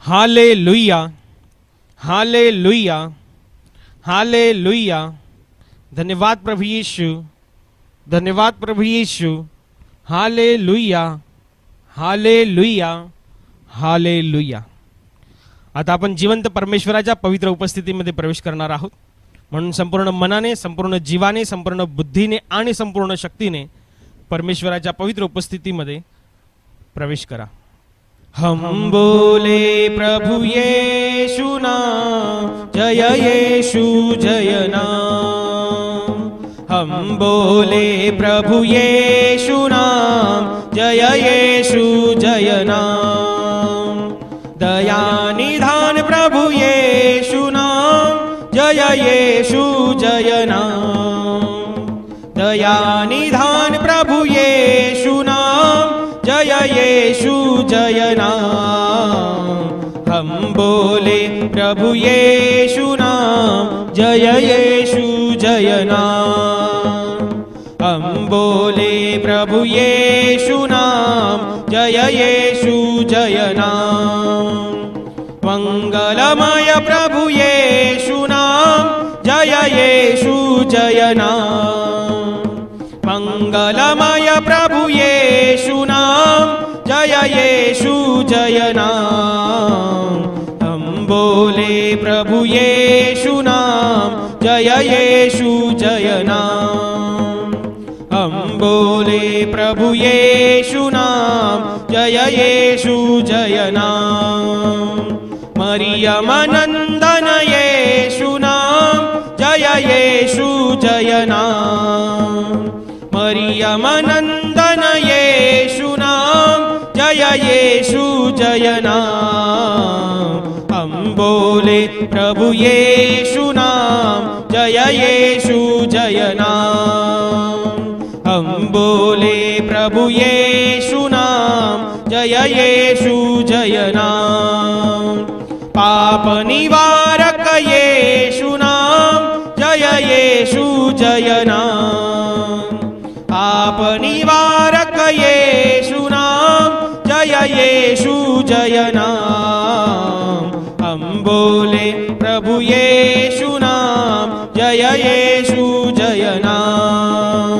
Hallelujah, hallelujah, hallelujah. धन्यवाद प्रभु यीशु, धन्यवाद प्रभु यीशु। Hallelujah, hallelujah, hallelujah. आता आपण जिवंत परमेश्वराच्या पवित्र उपस्थितीमध्ये प्रवेश करणार आहोत, म्हणून संपूर्ण मनाने, संपूर्ण जीवाने, संपूर्ण बुद्धीने आणि संपूर्ण शक्तीने परमेश्वराच्या पवित्र उपस्थितीमध्ये प्रवेश करा। हम बोले प्रभु यीशु नाम, जय यीशु जय नाम। हम बोले प्रभु यीशु नाम, जय यीशु जय नाम। दया निधान प्रभु यीशु नाम, जय यीशु जय नाम। दया निधान प्रभु यीशु नाम, जय यीशु जय नाम। हम बोले प्रभु यीशु नाम, जय यीशु जय नाम। हम बोले प्रभु यीशु नाम, जय यीशु जय नाम। मंगलमय प्रभु यीशु नाम, जय यीशु जय नाम। मंगलमय प्रभु यीशु नाम, जय यीशु जय नाम। हम बोले प्रभु यीशु नाम, जय यीशु जय नाम। हम बोले प्रभु यीशु नाम, जय यीशु जय नाम। मरियम नंदन यीशु नाम, जय यीशु जय नाम। मरियम नंदन यीशु नाम, जय यीशु जय नाम। हम बोले प्रभु यीशु नाम, जय यीशु जय नाम। हम बोले प्रभु यीशु नाम, जय यीशु जय नाम। पाप निवारक यीशु नाम, जय यीशु जय नाम। पाप निवारक यीशु नाम, जय यीशु जय नाम। हम बोले प्रभु यीशु नाम, जय यीशु जय नाम।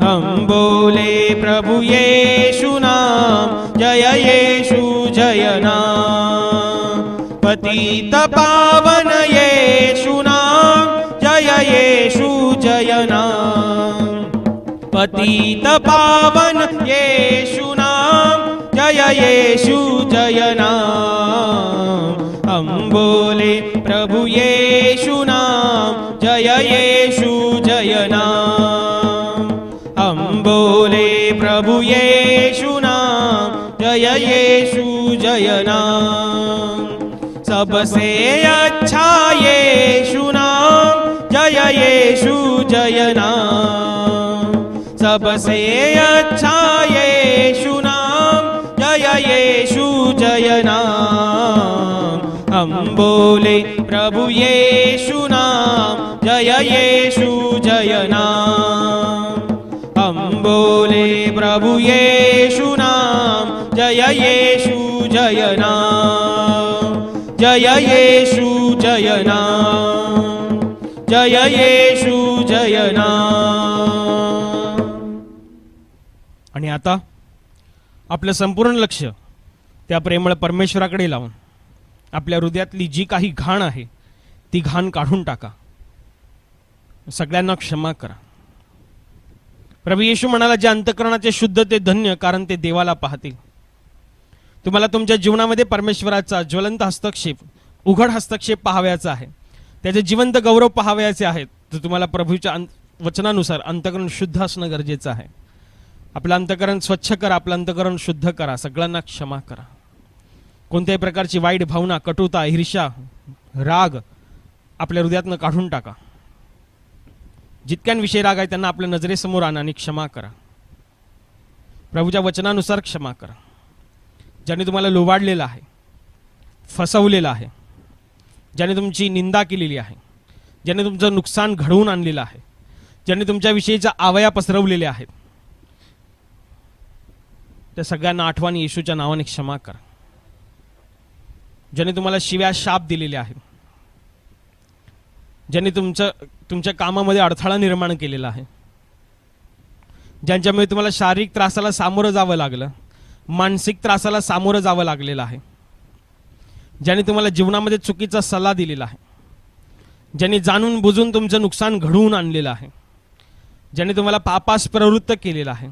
हम बोले प्रभु यीशु नाम, जय यीशु जय नाम। पतित पावन यीशु नाम, जय यीशु जय नाम। पतित पावन यीशु नाम, जय यीशु जय नाम। हम बोले प्रभु यीशु नाम, जय यीशु जय नाम। हम बोले प्रभु यीशु नाम, जय यीशु जय नाम। सबसे अच्छा यीशु नाम, जय यीशु जय नाम। सबसे अच्छा यीशु नाम, जय यीशु जय नाम। हम बोले प्रभु यीशु नाम, जय यीशु जय नाम। हम बोले प्रभु यीशु नाम, जय यीशु जय नाम। जय यीशु जय नाम, जय यीशु जय नाम। आणि आता आपलं संपूर्ण लक्ष त्या प्रेमळ परमेश्वराकडे लावून आपल्या हृदयातली जी काही घाण आहे ती घाण काढून टाका, सगळ्यांना क्षमा करा। प्रभू येशू म्हणाला, जे अंतःकरणाचे शुद्ध ते धन्य, कारण ते देवाला पाहतील। तुम्हाला तुमच्या जीवनामध्ये परमेश्वराचा ज्वलंत हस्तक्षेप, उघड हस्तक्षेप पाहावयाचा आहे, त्याचे जिवंत गौरव पाहावयाचे आहेत, तर तुम्हाला प्रभूच्या वचनानुसार अंतःकरण शुद्ध असणं गरजेचं आहे। आपलं अंतःकरण स्वच्छ करा, आपलं अंतःकरण शुद्ध करा, सगळ्यांना क्षमा करा। कोणत्याही प्रकारची वाईट भावना, कटुता, ईर्ष्या, राग आपल्या हृदयातनं काढून टाका। जितक्यांविषयी राग आहे त्यांना आपल्या नजरेसमोर आणा आणि क्षमा करा। प्रभूच्या वचनानुसार क्षमा करा। ज्याने तुम्हाला लोबाडलेलं आहे, फसवलेलं आहे, ज्याने तुमची निंदा केलेली आहे, ज्याने तुमचं नुकसान घडवून आणलेलं आहे, ज्याने तुमच्याविषयीच्या आवया पसरवलेल्या आहेत, त्या सगळ्यांना आठवण येशूच्या नावाने क्षमा करा। ज्याने तुम्हाला शिव्या शाप दिलेले आहेत, ज्याने तुमच्या कामामध्ये अडथळा निर्माण केलेला आहे, ज्यांच्यामुळे तुम्हाला शारीरिक त्रासाला सामोरं जावं लागलं, मानसिक त्रासाला सामोरं जावं लागलेलं आहे, ज्याने तुम्हाला जीवनामध्ये चुकीचा सल्ला दिलेला आहे, ज्यांनी जाणून बुजून तुमचं नुकसान घडवून आणलेलं आहे, ज्याने तुम्हाला पापास प्रवृत्त केलेलं आहे,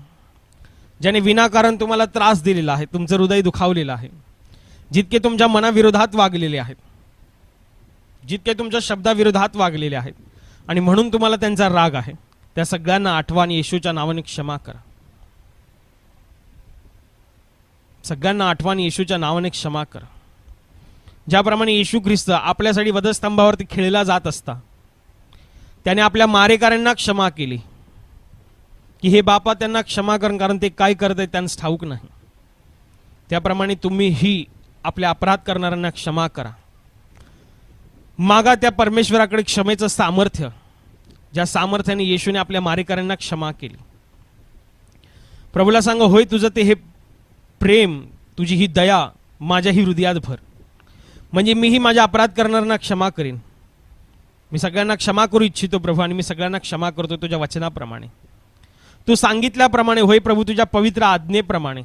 ज्याने विनाकारण तुम्हाला त्रास दिलेला आहे, तुमचं हृदय दुखावलेलं आहे, जितके तुमच्या मनाविरोधात वागलेले आहेत, जितके तुमच्या शब्दाविरोधात वागलेले आहेत आणि म्हणून तुम्हाला त्यांचा राग आहे, त्या सगळ्यांना आठवा आणि येशूच्या नावाने क्षमा करा. सगळ्यांना आठवा आणि येशूच्या नावाने क्षमा करा. ज्याप्रमाणे येशू ख्रिस्त आपल्यासाठी वधस्तंभावरती खेळला जात असता त्याने आपल्या मारेकऱ्यांना क्षमा केली की हे बापा त्यांना क्षमा कर, कारण ते काय करत आहेत त्यांना ठाऊक नाही. त्याप्रमाणे तुम्हीही आपल्या अपराध करणाऱ्यांना क्षमा करा. मागा त्या परमेश्वराकडे क्षमेचं सामर्थ्य, ज्या सामर्थ्याने येशूने आपल्या मारेकऱ्यांना क्षमा केली. प्रभूला सांगा, होय तुझं ते हे प्रेम, तुझी ही दया माझ्याही हृदयात भर, म्हणजे मीही माझ्या अपराध करणाऱ्यांना क्षमा करीन. मी सगळ्यांना क्षमा करू इच्छितो प्रभू, आणि मी सगळ्यांना क्षमा करतो तुझ्या वचनाप्रमाणे, तू सांगितल्याप्रमाणे. होय प्रभू, तुझ्या पवित्र आज्ञेप्रमाणे,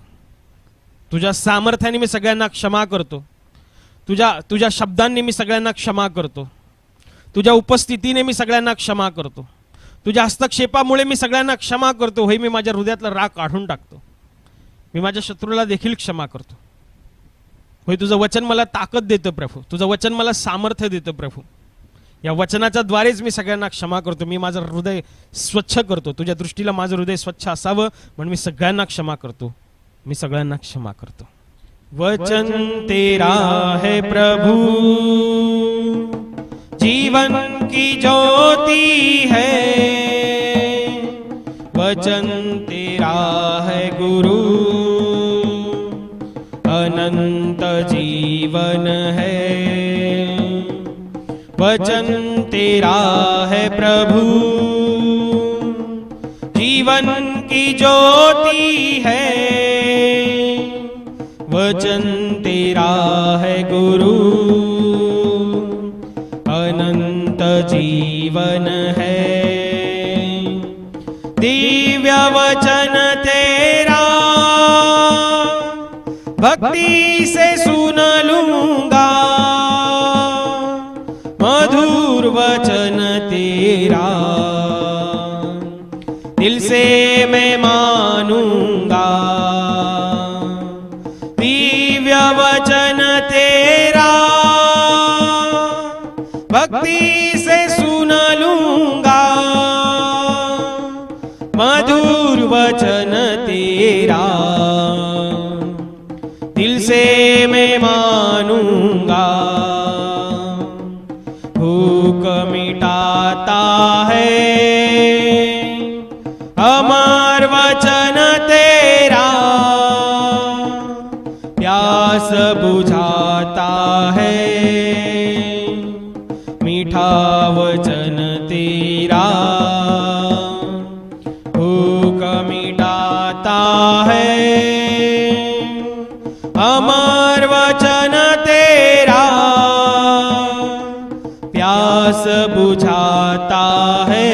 तुझ्या सामर्थ्याने मी सगळ्यांना क्षमा करतो, तुझ्या शब्दांनी मी सगळ्यांना क्षमा करतो, तुझ्या उपस्थितीने मी सगळ्यांना क्षमा करतो, तुझ्या हस्तक्षेपामुळे मी सगळ्यांना क्षमा करतो. होय, मी माझ्या हृदयातला राग काढून टाकतो, मी माझ्या शत्रूला देखील क्षमा करतो. होय, तुझं वचन मला ताकद देतं प्रभू, तुझं वचन मला सामर्थ्य देतं प्रभू. या वचनाच्या द्वारेच मी सगळ्यांना क्षमा करतो. मी माझं हृदय स्वच्छ करतो, तुझ्या दृष्टीला माझं हृदय स्वच्छ असावं म्हणून मी सगळ्यांना क्षमा करतो, मी सगळ्यांना क्षमा करतो. वचन तेरा है प्रभु, जीवन की ज्योति है, वचन तेरा है गुरु, अनंत जीवन है. वचन तेरा है प्रभु, जीवन की ज्योति है, वचन तेरा है गुरु, अनंत जीवन है. दिव्य वचन तेरा भक्ति से सुन लूंगा, मधुर वचन तेरा दिल से मैं मानूंगा. दिव्य वचन तेरा भक्ति से सुन लूंगा, मधुर वचन तेरा दिल से मैं मानूंगा. भूख मिटाता है अमर वचन तेरा, प्यास बुझाता है मीठा वचन तेरा. भूख मिटाता है अमर वचन तेरा, प्यास बुझाता है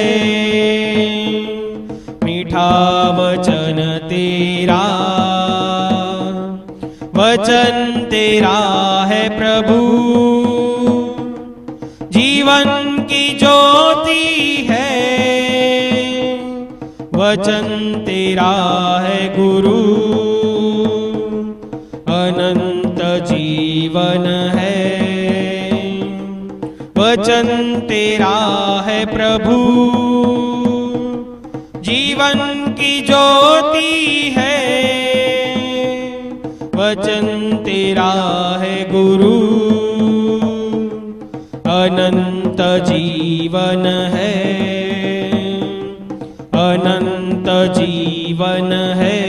मीठा वचन तेरा. वचन तेरा है प्रभु, जीवन की ज्योति है, वचन तेरा है गुरु, अनंत जीवन है. वचन तेरा है प्रभु, जीवन की ज्योति है, वचन तेरा है गुरु, अनंत जीवन है, अनंत जीवन है,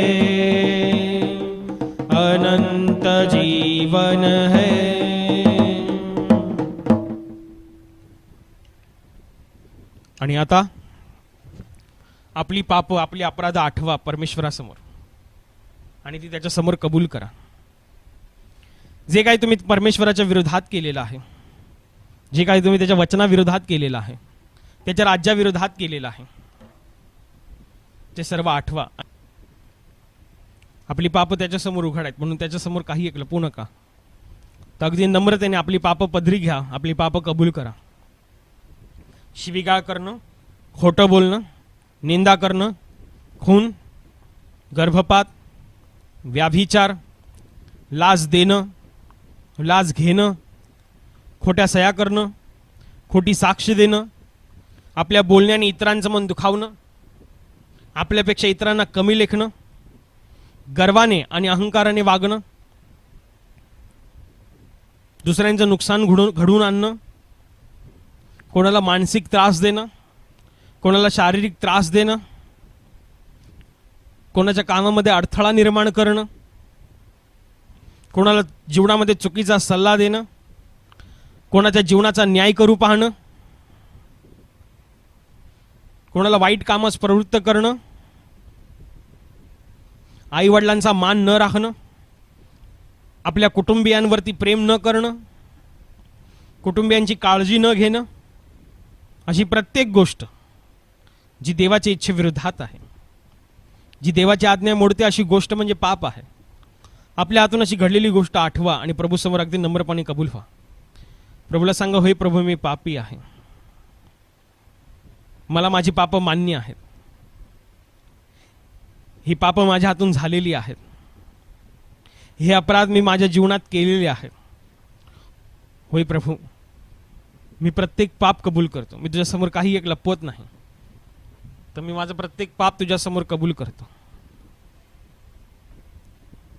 अनंत जीवन है. आणि आता आपली पाप, आपली अपराध आठवा परमेश्वरासमोर आणि ती त्याच्या समोर कबूल करा. जे काही तुम्ही परमेश्वराच्या विरोधात केलेलं आहे, जे काही तुम्ही त्याच्या वचनाविरोधात केलेलं आहे, त्याच्या राज्याविरोधात केलेलं आहे, ते सर्व आठवा. आपली पाप त्याच्यासमोर उघड आहेत, म्हणून त्याच्यासमोर काही एक लपवू नका. तर अगदी नम्रतेने आपली पाप पदरी घ्या, आपली पाप कबूल करा. शिवीगाळ करणं, खोटं बोलणं, निंदा करणं, खून, गर्भपात, व्याभिचार, लाच देणं, लाच घेणं, खोट्या सया करणं, खोटी साक्ष देणं, आपल्या बोलण्याने इतरांचं मन दुखावणं, आपल्यापेक्षा इतरांना कमी लेखणं, गर्वाने आणि अहंकाराने वागणं, दुसऱ्यांचं नुकसान घडवून आणणं, कोणाला मानसिक त्रास देणं, कोणाला शारीरिक त्रास देणं, कोणाच्या कामामध्ये अडथळा निर्माण करणं, कोणाला जीवनामध्ये चुकीचा सल्ला देणं, कोणाच्या जीवनाचा न्याय करू पाहणं, कोणाला वाईट कामास प्रवृत्त करणं, आई वडिलांचा मान न राखणं, आपल्या कुटुंबियांवरती प्रेम न करणं, कुटुंबियांची काळजी न घेणं, अशी प्रत्येक गोष्ट जी देवाच्या इच्छेविरोधात आहे, जी देवाची आज्ञा मोडते, अशी गोष्ट म्हणजे पाप आहे. आपल्या हातून अशी घडलेली गोष्ट आठवा आणि प्रभू समोर अगदी नम्रपणे कबूल व्हा. प्रभूला सांगा, होय प्रभू, मी पापी आहे, मला माझी पाप मान्य आहेत, ही पाप माझ्या हातून झालेली आहेत, हे अपराध मी माझ्या जीवनात केलेले आहेत. होय प्रभू, मी प्रत्येक पाप कबूल करतो, मी तुझ्यासमोर काही एक लपवत नाही, तर मी माझं प्रत्येक पाप तुझ्यासमोर कबूल करतो.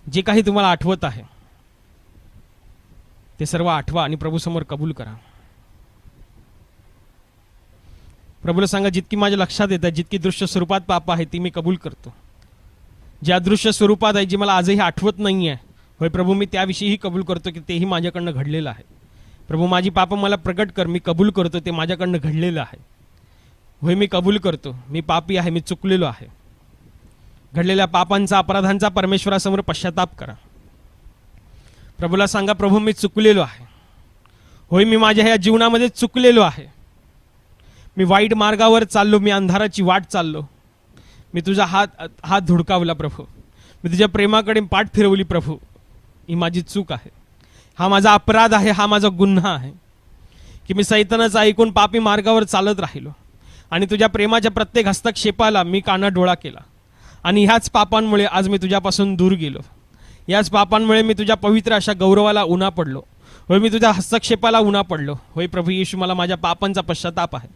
जे काही तुम्हाला आठवत आहे ते सर्व आठवा आणि प्रभू समोर कबूल करा. प्रभूला सांगा, जितकी माझ्या लक्षात येतात, जितकी दृश्य स्वरूपात पाप आहे ती मी कबूल करतो. जे अदृश्य स्वरूपात आहे, जी मला आजही आठवत नाही आहे, होय प्रभू, मी त्याविषयीही कबूल करतो की तेही माझ्याकडनं घडलेलं आहे. प्रभू, माझी पाप मला प्रगट कर, मी कबूल करतो ते माझ्याकडनं घडलेलं आहे. होय, मी कबूल करतो, मी पापी आहे, मी चुकलेलो आहे. घडलेल्या पापांचा, अपराधांचा परमेश्वरासमोर पश्चाताप करा. प्रभूला सांगा, प्रभू, मी चुकलेलो आहे. होय, मी माझ्या ह्या जीवनामध्ये चुकलेलो आहे, मी वाईट मार्गावर चाललो, मी अंधाराची वाट चाललो, मी तुझा हात धुडकावला प्रभू, मी तुझ्या प्रेमाकडे पाठ फिरवली प्रभू, ही माझी चूक आहे, हा माझा अपराध आहे, हा माझा गुन्हा आहे की मी सैतानाचं ऐकून पापी मार्गावर चालत राहिलो आणि तुझ्या प्रेमाच्या प्रत्येक हस्तक्षेपाला मी कानाडोळा केला आणि ह्याच पापांमुळे आज मी तुझ्यापासून दूर गेलो. याच पापांमुळे मी तुझ्या पवित्र अशा गौरवाला उन्हा पडलो. होय, मी तुझ्या हस्तक्षेपाला उन्हा पडलो. होय प्रभू येशू, मला माझ्या पापांचा पश्चाताप आहे.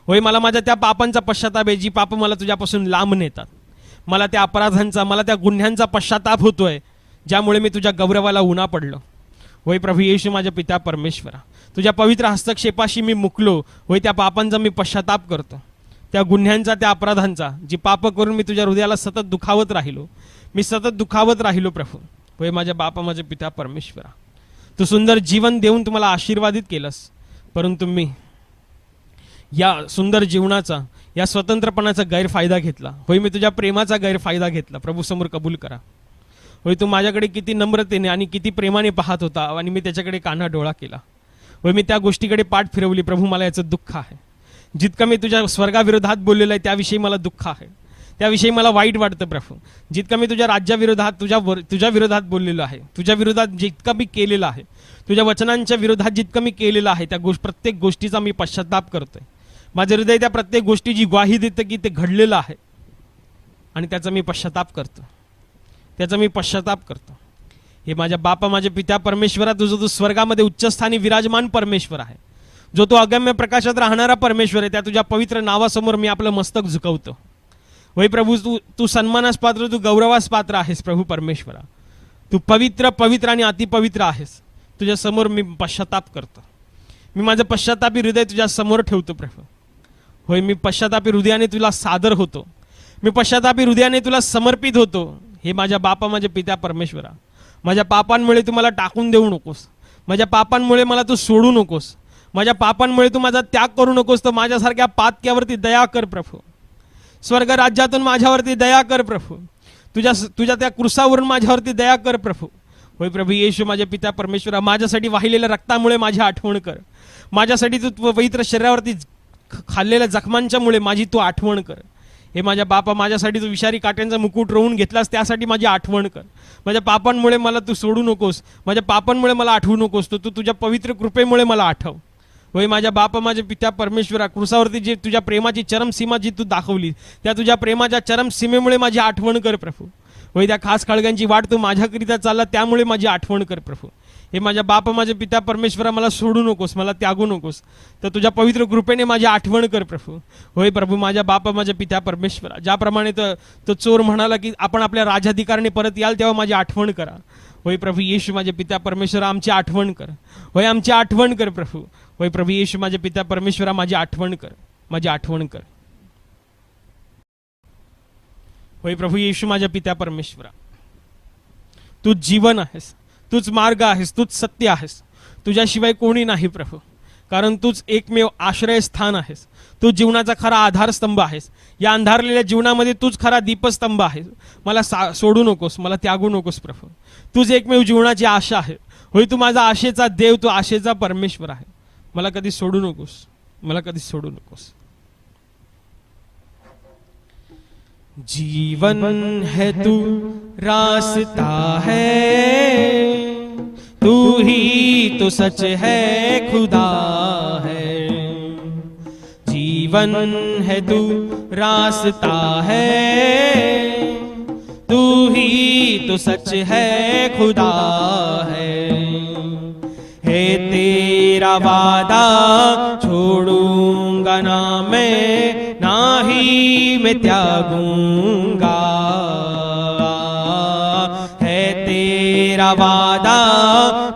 होय, मला माझ्या त्या पापांचा पश्चाताप आहे जी पाप मला तुझ्यापासून लांब नेतात. मला त्या अपराधांचा, मला त्या गुन्ह्यांचा पश्चाताप होतोय ज्यामुळे मी तुझ्या गौरवाला उन्हा पडलो. होय प्रभू येशू, माझ्या पिता परमेश्वरा, तुझ्या पवित्र हस्तक्षेपाशी मी मुकलो. होय, त्या पापांचा मी पश्चाताप करतो, त्या गुन्ह्यांचा, त्या अपराधांचा, जी पाप करून मी तुझ्या हृदयाला सतत दुखावत राहिलो, मी सतत दुखावत राहिलो प्रभू. होय माझ्या बापा, माझे पिता परमेश्वरा, तू सुंदर जीवन देऊन तुम्हाला आशीर्वादित केलंस, परंतु मी या सुंदर जीवनाचा, या स्वतंत्रपणाचा गैरफायदा घेतला. होय, मी तुझ्या प्रेमाचा गैरफायदा घेतला. प्रभू समोर कबूल करा. होय, तू माझ्याकडे किती नम्रतेने आणि किती प्रेमाने पाहत होता आणि मी त्याच्याकडे काना डोळा केला. होय, मी त्या गोष्टीकडे पाठ फिरवली. प्रभू, मला याचं दुःख आहे. जितकं मी तुझ्या स्वर्गाविरोधात बोललेलं आहे त्याविषयी मला दुःख आहे, त्याविषयी मला वाईट वाटतं प्रभू. जितकं मी तुझ्या राज्याविरोधात, तुझ्या विरोधात बोललेलो आहे, तुझ्या विरोधात जितकं मी केलेलं आहे, तुझ्या वचनांच्या विरोधात जितकं मी केलेलं आहे, त्या प्रत्येक गोष्टीचा मी पश्चाताप करतोय. माझे हृदय त्या प्रत्येक गोष्टीची ग्वाही देतं की ते घडलेलं आहे आणि त्याचा मी पश्चाताप करतो, त्याचा मी पश्चाताप करतो. हे माझ्या बापा, माझ्या पित्या परमेश्वरा, तुझं तू स्वर्गामध्ये उच्चस्थानी विराजमान परमेश्वर आहे, जो तो अगम्य प्रकाशात राहणारा परमेश्वर आहे, त्या तुझ्या पवित्र नावासमोर मी आपलं मस्तक झुकवतो. होय प्रभू, तू सन्मानास पात्र, तू गौरवास पात्र आहेस प्रभू परमेश्वरा. तू पवित्र, पवित्र आणि अतिपवित्र आहेस. तुझ्या समोर मी पश्चाताप करतो. मी माझं पश्चातापी हृदय तुझ्या समोर ठेवतो प्रभू. होय, मी पश्चातापी हृदयाने तुला सादर होतो, मी पश्चातापी हृदयाने तुला समर्पित होतो. हे माझ्या बापा, माझ्या पित्या परमेश्वरा, माझ्या पापांमुळे तू मला टाकून देऊ नकोस, माझ्या पापांमुळे मला तू सोडू नकोस, माझ्या पापांमुळे तू माझा त्याग करू नकोस. तर माझ्यासारख्या पातक्यावरती दया कर प्रभू. स्वर्ग राज्यातून माझ्यावरती दया कर प्रभू. तुझ्या त्या क्रुसावरून माझ्यावरती दया कर प्रभू. होय प्रभू येशू माझ्या पिता परमेश्वरा, माझ्यासाठी वाहिलेल्या रक्तामुळे माझी आठवण कर. माझ्यासाठी तू पवित्र शरीरावरती खाल्लेल्या जखमांच्या मुळे माझी तू आठवण कर. हे माझ्या बापा, माझ्यासाठी तू विषारी काट्यांचा मुकुट रोवून घेतलास, त्यासाठी माझी आठवण कर. माझ्या पापांमुळे मला तू सोडू नकोस, माझ्या पापांमुळे मला आठवू नकोस. तू तुझ्या पवित्र कृपेमुळे मला आठव. होय माझ्या बापा, माझ्या पिता परमेश्वरा, क्रुसावरती जे तुझ्या प्रेमाची चरम सीमा जी तू दाखवली, त्या तुझ्या प्रेमाच्या चरम सीमेमुळे माझी आठवण कर प्रभू. होय त्या खास खळग्यांची वाट तू माझ्याकरिता चालला, त्यामुळे माझी आठवण कर प्रभू. हे माझ्या बापा, माझे पिता परमेश्वरा, मला सोडू नकोस, मला त्यागू नकोस, तर तुझ्या पवित्र कृपेने माझी आठवण कर प्रभू. होय प्रभू माझ्या बापा, माझ्या पिता परमेश्वरा, ज्याप्रमाणे तो चोर म्हणाला की आपण आपल्या राजाधिकाराने परत याल, तेव्हा माझी आठवण करा. होय प्रभू येशू माझे पिता परमेश्वरा, आमची आठवण कर. होय आमची आठवण कर प्रभू. होय प्रभू येशू माझे पिता परमेश्वरा, माझी आठवण कर, माझी आठवण कर. होय प्रभू येशू माझ्या पिता परमेश्वरा, तूच जीवन आहेस, तूच मार्ग आहेस, तूच सत्य आहेस. तुझ्याशिवाय कोणी नाही प्रभू, कारण तूच एकमेव आश्रयस्थान आहेस. तू जीवनाचा खरा आधारस्तंभ आहेस. या अंधारलेल्या जीवनामध्ये तूच खरा दीपस्तंभ आहेस. मला सोडू नकोस, मला त्यागू नकोस प्रभू. तूच एकमेव जीवनाची आशा आहे. होय तू माझा आशेचा देव, तू आशेचा परमेश्वर आहे. मला कधी सोडू नकोस, मला कधी सोडू नकोस. जीवन है तू, रास्ता है तू, ही तो सच है, खुदा है. जीवन है तू, रास्ता है तू, ही तो सच है, खुदा है. तेरा वादा छोड़ूंगा ना मैं, ना ही मैं त्यागूंगा. है तेरा वादा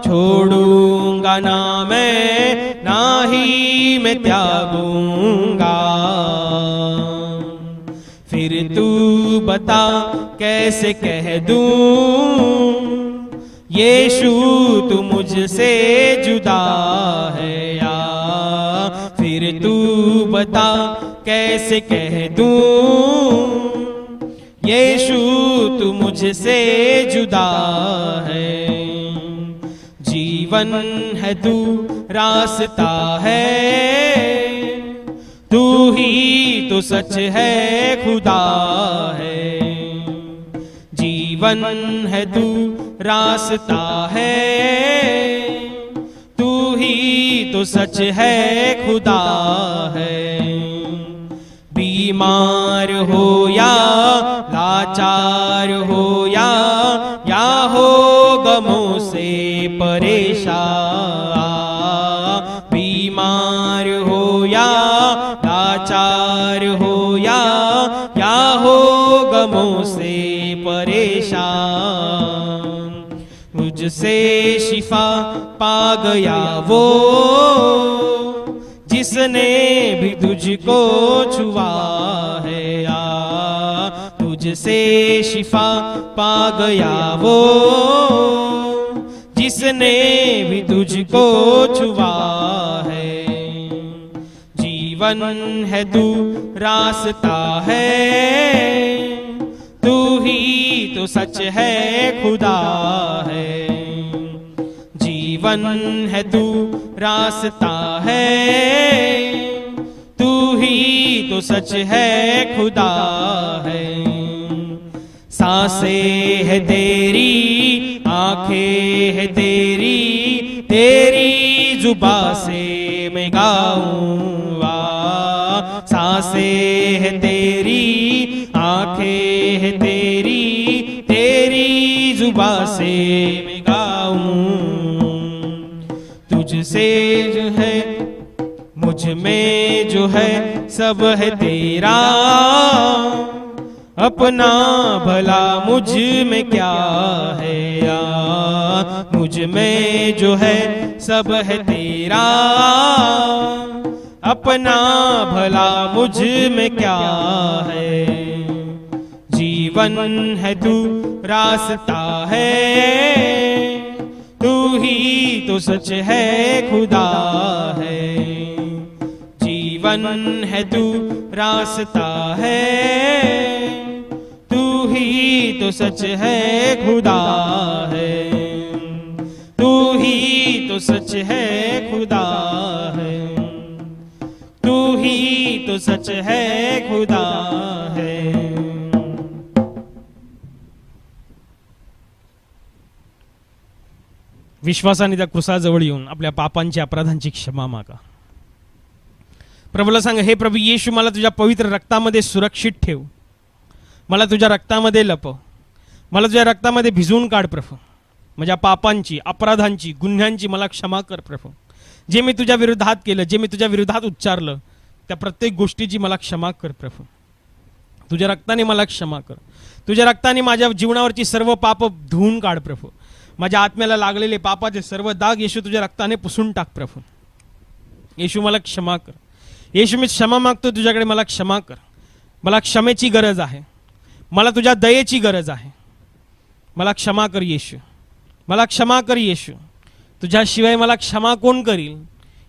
छोड़ूंगा ना मैं, ना ही मैं त्यागूंगा. फिर तू बता कैसे कह दूं, यीशु तू मुझसे जुदा है या. फिर तू बता कैसे कह दूं, यीशु तू मुझसे जुदा है. जीवन है तू, रास्ता है तू, ही तो सच है, खुदा है. जीवन है तू, रास्ता है तू, ही तो सच है, खुदा है. बीमार हो या लाचार हो या हो गमों से परेशान. बीमार हो या लाचार हो या हो गमों से परेशान. मुझसे शिफा पा गया वो, जिसने भी तुझको छुआ है या. तुझसे शिफा पा गया वो, जिसने भी तुझको छुआ है. जीवन है तू, रास्ता है तू, ही तो सच है, खुदा है. जीवन है तू, रास्ता है तू, ही तो सच है, खुदा है. सांसें है तेरी, आंखें है तेरी, तेरी जुबा से मैं गाऊंगा. सांसें है तेरी, आंखें है तेरी, तेरी जुबा से मैं गाऊं. तुझसे जो है, मुझ में जो है, सब है तेरा. अपना भला मुझ में क्या है या. मुझ में जो है, सब है तेरा. अपना भला मुझ में क्या है. जीवन है तू, रास्ता है तू, ही तो सच है, खुदा है. जीवन है तू, रास्ता है तू, ही तो सच है, खुदा है. ही तो सच है खुदा है, तू ही तो सच है खुदा है। विश्वासाने त्या क्रुसाजवळ येऊन आपल्या पापांची अपराधांची क्षमा मागा. प्रभूला सांगा, हे प्रभू येशू, मला तुझ्या पवित्र रक्तामध्ये सुरक्षित ठेव, मला तुझ्या रक्तामध्ये लपव, मला तुझ्या रक्तामध्ये भिजवून काढ प्रभू. माझ्या पापांची, अपराधांची, गुन्ह्यांची मला क्षमा कर प्रभू. जे मी तुझ्या विरोधात केलं, जे मी तुझ्या विरोधात उच्चारलं, त्या प्रत्येक गोष्टीची मला क्षमा कर प्रभू. तुझ्या रक्ताने मला क्षमा कर. तुझ्या रक्ताने माझ्या जीवनावरची सर्व पाप धुवून काढ प्रभू. माझ्या आत्म्याला लागलेले पापाचे सर्व दाग येशू तुझ्या रक्ताने पुसून टाक प्रभू. येशू मला क्षमा कर. येशू मी क्षमा मागतो तुझ्याकडे, मला क्षमा कर. मला क्षमेची गरज आहे, मला तुझ्या दयेची गरज आहे. मला क्षमा कर येशू, मला क्षमा कर येशू. तुझ्याशिवाय मला क्षमा कोण करील?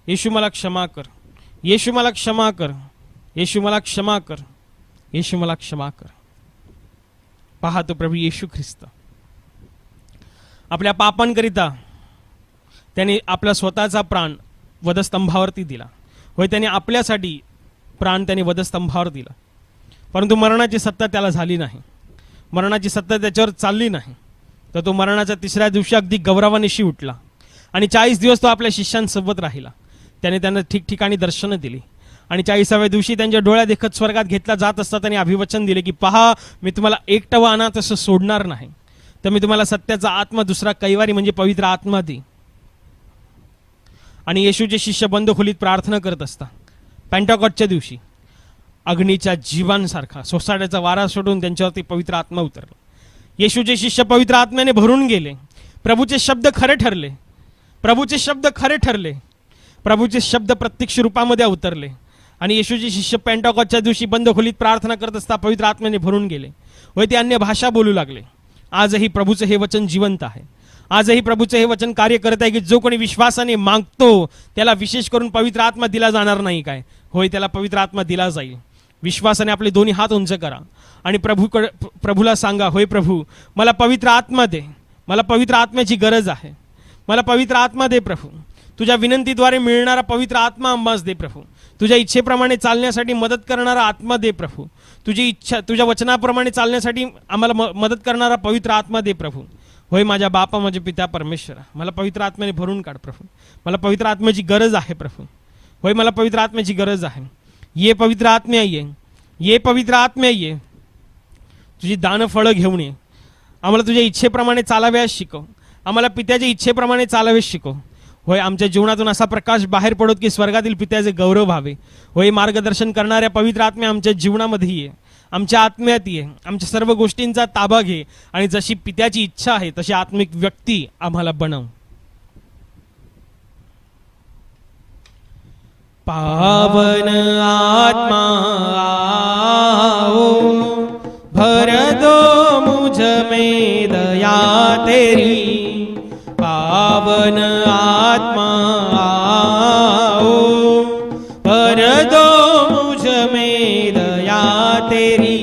येशू मला क्षमा कर. येशू मला क्षमा कर. येशू मला क्षमा कर. येशू मला क्षमा कर. पाहतो प्रभू येशू ख्रिस्त आपल्या पापांकरिता त्याने आपला स्वतःचा प्राण वधस्तंभावरती दिला. होय, त्याने आपल्यासाठी प्राण त्याने वधस्तंभावर दिला, परंतु मरणाची सत्ता त्याला झाली नाही, मरणाची सत्ता त्याच्यावर चालली नाही. तर तो मरणाच्या तिसऱ्या दिवशी अगदी गौरवानिशी उठला आणि 40 दिवस तो आपल्या शिष्यांसोबत राहिला. त्याने त्यांना ठिकठिकाणी दर्शनं दिली आणि 40व्या दिवशी त्यांच्या डोळ्या देखत स्वर्गात घेतला जात असता त्यांनी अभिवचन दिले की पहा, मी तुम्हाला एकटं अनाथ असं सोडणार नाही, तर मी तुम्हाला सत्याचा आत्मा, दुसरा कैवारी म्हणजे पवित्र आत्मा दे. आणि येशूचे शिष्य बंद खोलीत प्रार्थना करत असता पेंटाकॉस्टच्या दिवशी अग्नीच्या जीवांसारखा सोसाट्याचा वारा सोडून त्यांच्यावरती पवित्र आत्मा उतरला. येशूचे शिष्य पवित्र आत्म्याने भरून गेले. प्रभूचे शब्द खरे ठरले, प्रभूचे शब्द खरे ठरले, प्रभूचे शब्द प्रत्यक्ष रूपामध्ये अवतरले. आणि येशूचे शिष्य पेंटाकॉस्टच्या दिवशी बंद खोलीत प्रार्थना करत असता पवित्र आत्म्याने भरून गेले. होय, ते अन्य भाषा बोलू लागले. आजही प्रभूचं हे वचन जिवंत आहे. आजही प्रभूचं हे वचन कार्य करत आहे की जो कोणी विश्वासाने मागतो त्याला विशेष करून पवित्र आत्मा दिला जाणार नाही काय? होय, त्याला पवित्र आत्मा दिला जाईल. विश्वासाने आपले दोन्ही हात उंच करा आणि प्रभूला सांगा, होय प्रभू, मला पवित्र आत्मा दे, मला पवित्र आत्म्याची गरज आहे, मला पवित्र आत्मा दे प्रभू. तुझ्या विनंतीद्वारे मिळणारा पवित्र आत्मा आम्हास दे प्रभू. तुझ्या इच्छेप्रमाणे चालण्यासाठी मदत करणारा आत्मा दे प्रभू. तुझी इच्छा, तुझ्या वचनाप्रमाणे चालण्यासाठी आम्हाला मदत करणारा पवित्र आत्मा दे प्रभू. होय माझ्या बापा, माझे पिता परमेश्वरा, मला पवित्र आत्म्याने भरून काढ प्रभू. मला पवित्र आत्म्याची गरज आहे प्रभू. होय, मला पवित्र आत्म्याची गरज आहे. ये पवित्र आत्म्या ये, ये पवित्र आत्म्या ये. तुझी दानफळं घेऊन ये. आम्हाला तुझ्या इच्छेप्रमाणे चालाव्यास शिकव. आम्हाला पित्याच्या इच्छेप्रमाणे चालावेस शिकव. होय, आमच्या जीवनातून असा प्रकाश बाहेर पडत की स्वर्गातील पित्याचे गौरव व्हावे. होय, मार्गदर्शन करणाऱ्या पवित्र आत्म्या आमच्या जीवनामध्ये ये, आमच्या आत्म्यात ये, आमच्या सर्व गोष्टींचा ताबा घे आणि जशी पित्याची इच्छा आहे तशी आत्मिक व्यक्ती आम्हाला बनव. पावन आत्मा आओ, भर दो मुझ में दया तेरी. पावन आत्मा आओ, भर दो मुझ में दया तेरी.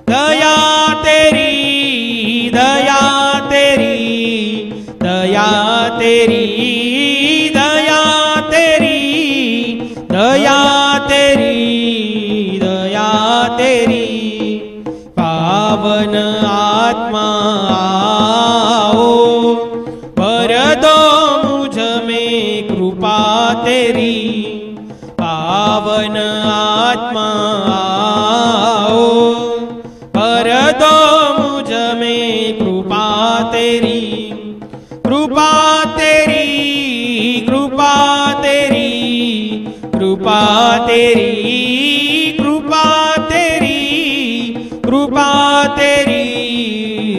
दया तेरी, दया तेरी, दया तेरी, दया तेरी, दया तेरी, दया तेरी. पावन आत्मा आओ, भर दो मुझ में कृपा तेरी. पावन आत्मा आओ, भर दो मुझ में कृपा तेरी. कृपा तेरी, कृपा तेरी, कृपा तेरी, कृपा तेरी, कृपा तेरी,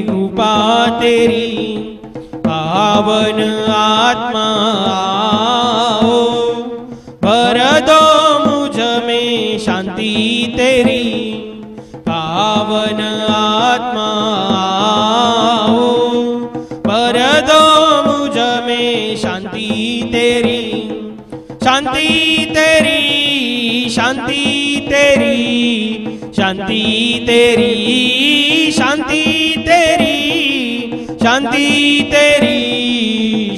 कृपा तेरी. पावन आत्मा आओ, भर दो मुझ में शांति तेरी. पावन आत्मा आओ, भर दो मुझ में शांति तेरी. शांति तेरी, शांति तेरी, शांति तेरी, शांति तेरी, शांति तेरी,